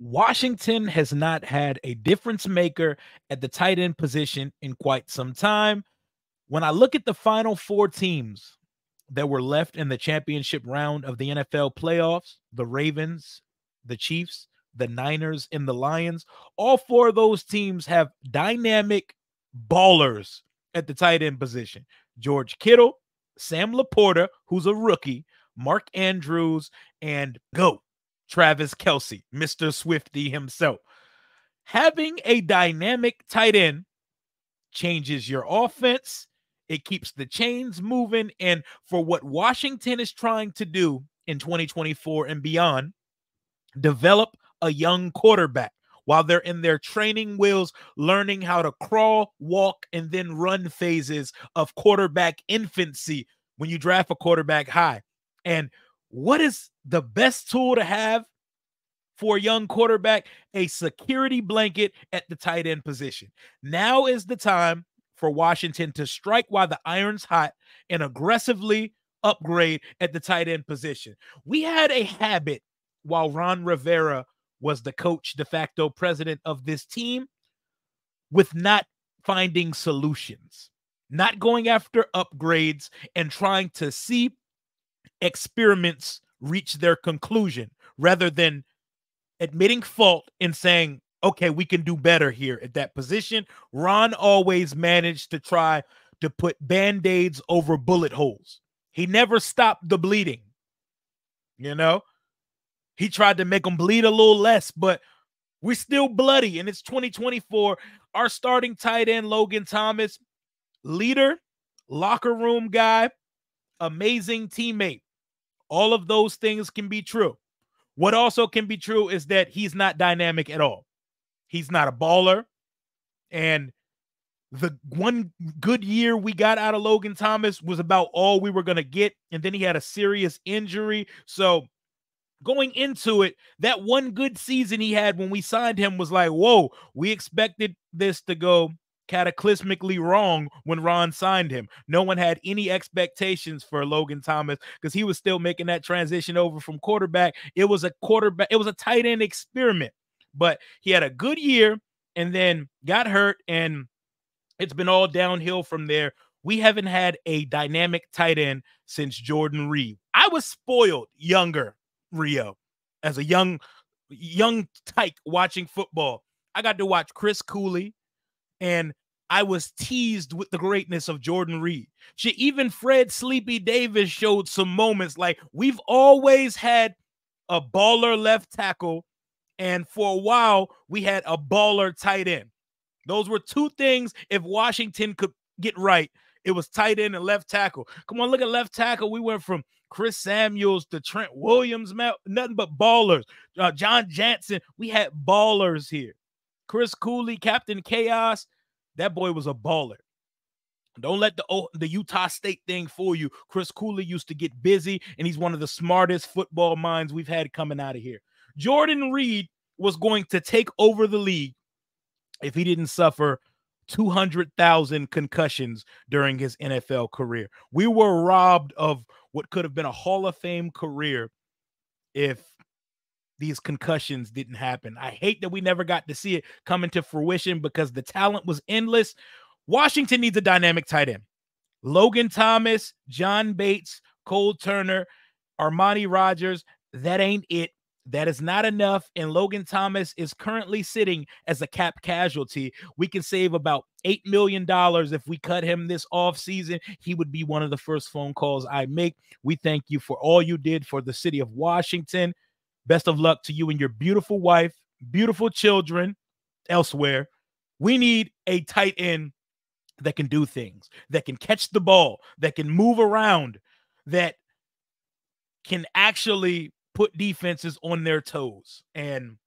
Washington has not had a difference maker at the tight end position in quite some time. When I look at the final four teams that were left in the championship round of the NFL playoffs, the Ravens, the Chiefs, the Niners, and the Lions, all four of those teams have dynamic ballers at the tight end position. George Kittle, Sam Laporta, who's a rookie, Mark Andrews, and GOAT, Travis Kelce, Mr. Swifty himself. Having a dynamic tight end changes your offense. It keeps the chains moving. And for what Washington is trying to do in 2024 and beyond, develop a young quarterback while they're in their training wheels, learning how to crawl, walk, and then run phases of quarterback infancy when you draft a quarterback high. And what is the best tool to have for a young quarterback? A security blanket at the tight end position. Now is the time for Washington to strike while the iron's hot and aggressively upgrade at the tight end position. We had a habit while Ron Rivera was the coach, de facto president of this team, with not finding solutions, not going after upgrades and trying to see experiments reach their conclusion rather than admitting fault and saying, okay, we can do better here at that position. Ron always managed to try to put Band-Aids over bullet holes. He never stopped the bleeding. You know, he tried to make them bleed a little less, but we're still bloody, and it's 2024. Our starting tight end, Logan Thomas, leader, locker room guy, amazing teammate. All of those things can be true. What also can be true is that he's not dynamic at all. He's not a baller. And the one good year we got out of Logan Thomas was about all we were going to get. And then he had a serious injury. So going into it, that one good season he had when we signed him was like, whoa, we expected this to go cataclysmically wrong when Ron signed him. No one had any expectations for Logan Thomas because he was still making that transition over from quarterback. It was a tight end experiment, but he had a good year and then got hurt, and it's been all downhill from there. We haven't had a dynamic tight end since Jordan Reed. I was spoiled younger, Rio, as a young tyke watching football. I got to watch Chris Cooley, and I was teased with the greatness of Jordan Reed. Even Fred Sleepy Davis showed some moments like we've always had a baller left tackle, and for a while we had a baller tight end. Those were two things if Washington could get right. It was tight end and left tackle. Come on, look at left tackle. We went from Chris Samuels to Trent Williams, nothing but ballers. John Jansen, we had ballers here. Chris Cooley, Captain Chaos, that boy was a baller. Don't let the Utah State thing fool you. Chris Cooley used to get busy, and he's one of the smartest football minds we've had coming out of here. Jordan Reed was going to take over the league if he didn't suffer 200,000 concussions during his NFL career. We were robbed of what could have been a Hall of Fame career if these concussions didn't happen. I hate that we never got to see it come into fruition because the talent was endless. Washington needs a dynamic tight end. Logan Thomas, John Bates, Cole Turner, Armani Rogers, that ain't it. That is not enough, and Logan Thomas is currently sitting as a cap casualty. We can save about $8 million if we cut him this offseason. He would be one of the first phone calls I make. We thank you for all you did for the city of Washington. Best of luck to you and your beautiful wife, beautiful children elsewhere. We need a tight end that can do things, that can catch the ball, that can move around, that can actually put defenses on their toes. And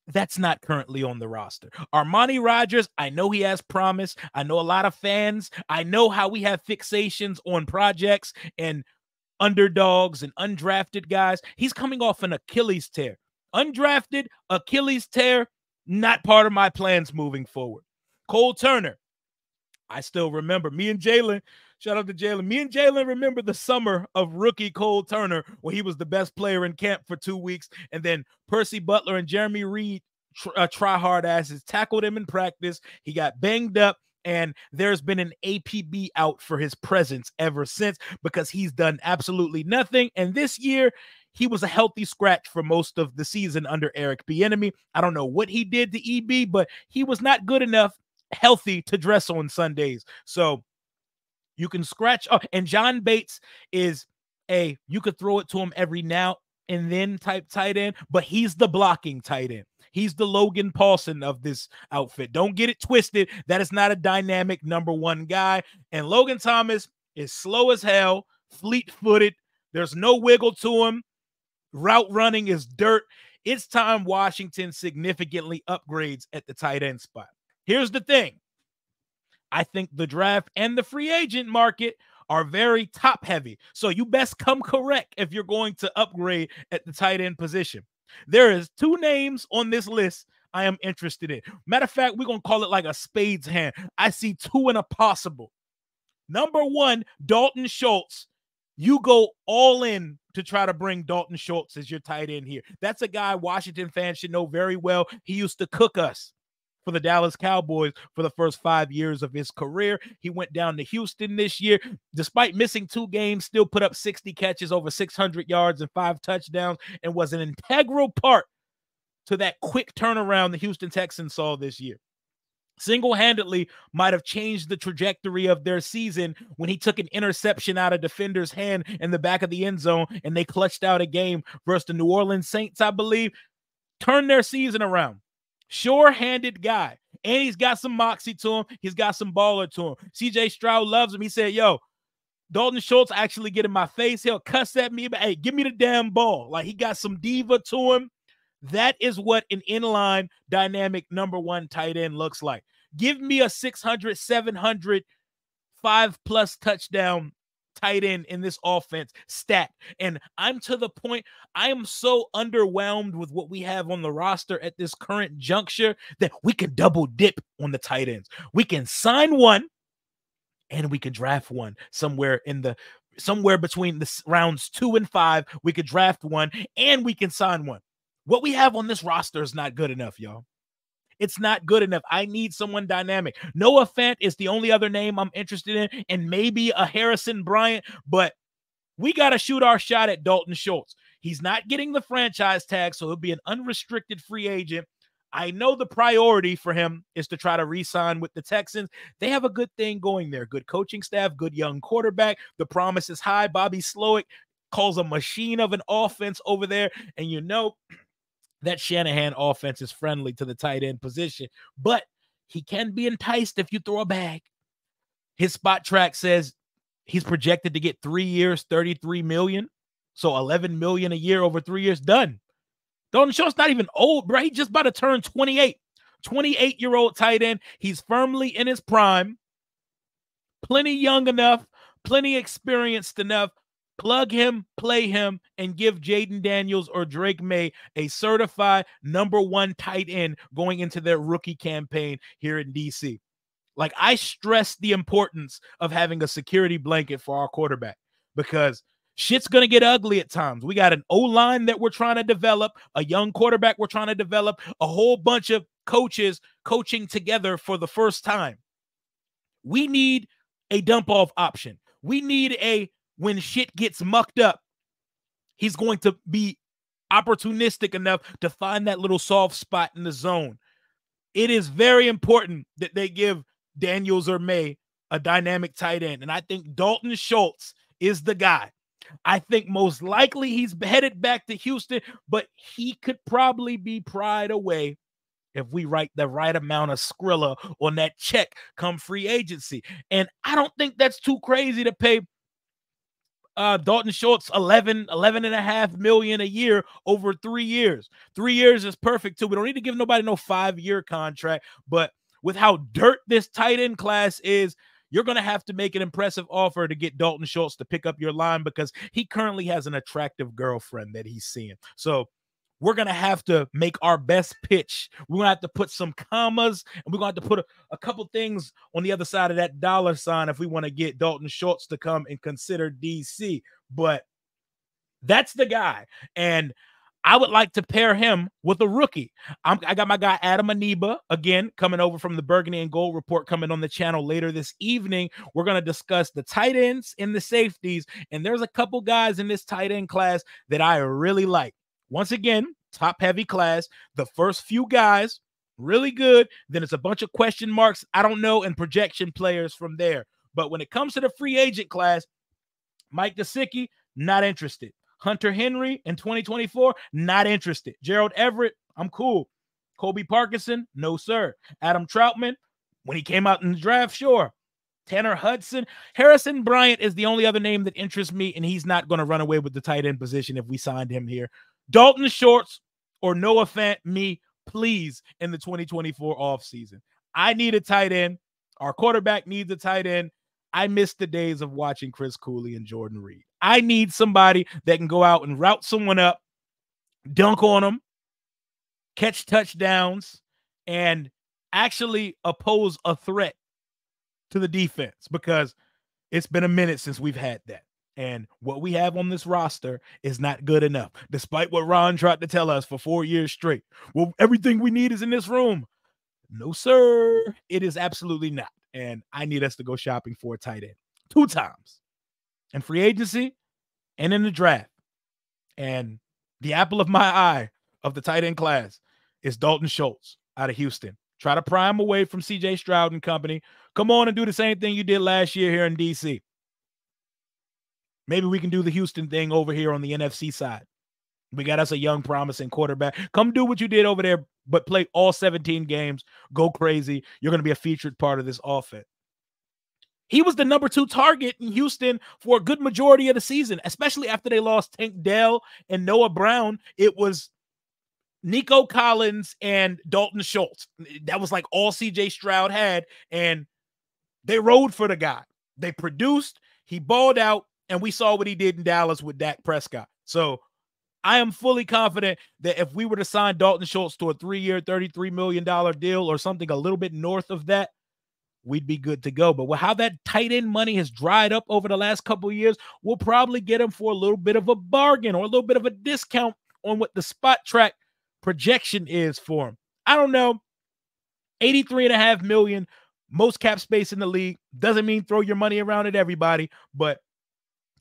that's not currently on the roster. Armani Rogers, I know he has promise. I know a lot of fans. I know how we have fixations on projects and underdogs and undrafted guys. He's coming off an Achilles tear. Undrafted, Achilles tear, not part of my plans moving forward. Cole Turner, I still remember me and Jalen Shout out to Jalen. Me and Jalen remember the summer of rookie Cole Turner, where he was the best player in camp for 2 weeks. And then Percy Butler and Jeremy Reed, try hard asses, tackled him in practice. He got banged up. And there's been an APB out for his presence ever since because he's done absolutely nothing. And this year, he was a healthy scratch for most of the season under Eric Bieniemy. I don't know what he did to EB, but he was not good enough healthy to dress on Sundays. So you can scratch. Oh, and John Bates is you could throw it to him every now and then type tight end, but he's the blocking tight end. He's the Logan Paulson of this outfit. Don't get it twisted. That is not a dynamic number one guy. And Logan Thomas is slow as hell, fleet-footed. There's no wiggle to him. Route running is dirt. It's time Washington significantly upgrades at the tight end spot. Here's the thing. I think the draft and the free agent market are very top heavy. So you best come correct if you're going to upgrade at the tight end position. There is 2 names on this list I am interested in. Matter of fact, we're going to call it like a spades hand. I see 2 in a possible. Number 1, Dalton Schultz. You go all in to try to bring Dalton Schultz as your tight end here. That's a guy Washington fans should know very well. He used to cook us for the Dallas Cowboys for the first 5 years of his career. He went down to Houston this year. Despite missing 2 games, still put up 60 catches, over 600 yards and 5 touchdowns, and was an integral part to that quick turnaround the Houston Texans saw this year. Single-handedly might have changed the trajectory of their season when he took an interception out of defender's hand in the back of the end zone, and they clutched out a game versus the New Orleans Saints, I believe. Turned their season around. Sure-handed guy. And he's got some moxie to him. He's got some baller to him. CJ Stroud loves him. He said, yo, Dalton Schultz actually get in my face. He'll cuss at me, but hey, give me the damn ball. Like, he got some diva to him. That is what an inline dynamic number 1 tight end looks like. Give me a 600, 700, 5+ touchdown tight end in this offense stat. And I'm to the point, I am so underwhelmed with what we have on the roster at this current juncture that we can double dip on the tight ends. We can sign one and we could draft one somewhere between the rounds 2 and 5. We could draft one and we can sign one. What we have on this roster is not good enough, y'all. It's not good enough. I need someone dynamic. Noah Fant is the only other name I'm interested in, and maybe a Harrison Bryant, but we got to shoot our shot at Dalton Schultz. He's not getting the franchise tag, so he'll be an unrestricted free agent. I know the priority for him is to try to re-sign with the Texans. They have a good thing going there. Good coaching staff, good young quarterback. The promise is high. Bobby Slowick calls a machine of an offense over there, and you know that Shanahan offense is friendly to the tight end position, but he can be enticed if you throw a bag. His spot track says he's projected to get 3 years, $33 million. So $11 million a year over 3 years, done. Dalton Schultz not even old, bro. He's just about to turn 28. 28-year-old tight end. He's firmly in his prime. Plenty young enough, plenty experienced enough. Plug him, play him, and give Jaden Daniels or Drake May a certified number 1 tight end going into their rookie campaign here in DC. Like, I stress the importance of having a security blanket for our quarterback because shit's going to get ugly at times. We got an O-line that we're trying to develop, a young quarterback we're trying to develop, a whole bunch of coaches coaching together for the first time. We need a dump-off option. We need when shit gets mucked up, he's going to be opportunistic enough to find that little soft spot in the zone. It is very important that they give Daniels or May a dynamic tight end. And I think Dalton Schultz is the guy. I think most likely he's headed back to Houston, but he could probably be pried away if we write the right amount of Skrilla on that check come free agency. And I don't think that's too crazy to pay Dalton Schultz $11.5 million a year over 3 years. 3 years is perfect too. We don't need to give nobody no 5-year contract, but with how dirt this tight end class is, you're going to have to make an impressive offer to get Dalton Schultz to pick up your line because he currently has an attractive girlfriend that he's seeing. So we're going to have to make our best pitch. We're going to have to put some commas, and we're going to have to put a couple things on the other side of that dollar sign if we want to get Dalton Schultz to come and consider DC. But that's the guy. And I would like to pair him with a rookie. I got my guy Adam Aniba, again, coming over from the Burgundy and Gold Report, coming on the channel later this evening. We're going to discuss the tight ends and the safeties, and there's a couple guys in this tight end class that I really like. Once again, top-heavy class. The first few guys, really good. Then it's a bunch of question marks, I don't know, and projection players from there. But when it comes to the free agent class, Mike Gesicki, not interested. Hunter Henry in 2024, not interested. Gerald Everett, I'm cool. Kobe Parkinson, no, sir. Adam Troutman, when he came out in the draft, sure. Tanner Hudson. Harrison Bryant is the only other name that interests me, and he's not going to run away with the tight end position if we signed him here. Dalton Schultz or Noah Fant, me, please, in the 2024 offseason. I need a tight end. Our quarterback needs a tight end. I miss the days of watching Chris Cooley and Jordan Reed. I need somebody that can go out and route someone up, dunk on them, catch touchdowns, and actually oppose a threat to the defense, because it's been a minute since we've had that. And what we have on this roster is not good enough, despite what Ron tried to tell us for 4 years straight. Well, everything we need is in this room. No, sir. It is absolutely not. And I need us to go shopping for a tight end 2 times in free agency and in the draft. And the apple of my eye of the tight end class is Dalton Schultz out of Houston. Try to pry him away from CJ Stroud and company. Come on and do the same thing you did last year here in DC. Maybe we can do the Houston thing over here on the NFC side. We got us a young, promising quarterback. Come do what you did over there, but play all 17 games. Go crazy. You're going to be a featured part of this offense. He was the number 2 target in Houston for a good majority of the season, especially after they lost Tank Dell and Noah Brown. It was Nico Collins and Dalton Schultz. That was like all CJ Stroud had, and they rode for the guy. They produced, he balled out, and we saw what he did in Dallas with Dak Prescott. So I am fully confident that if we were to sign Dalton Schultz to a 3-year, $33 million deal or something a little bit north of that, we'd be good to go. But with how that tight end money has dried up over the last couple of years, we'll probably get him for a little bit of a bargain or a little bit of a discount on what the spot track projection is for him. I don't know. $83.5 million, most cap space in the league. Doesn't mean throw your money around at everybody, but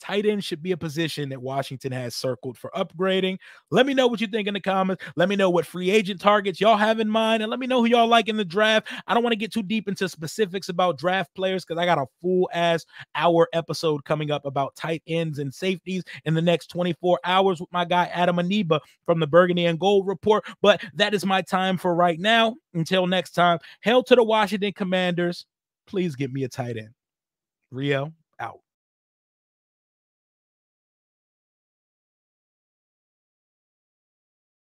tight end should be a position that Washington has circled for upgrading. Let me know what you think in the comments. Let me know what free agent targets y'all have in mind, and let me know who y'all like in the draft. I don't want to get too deep into specifics about draft players because I got a full-ass hour episode coming up about tight ends and safeties in the next 24 hours with my guy Adam Aniba from the Burgundy and Gold Report. But that is my time for right now. Until next time, hail to the Washington Commanders. Please get me a tight end. Rio.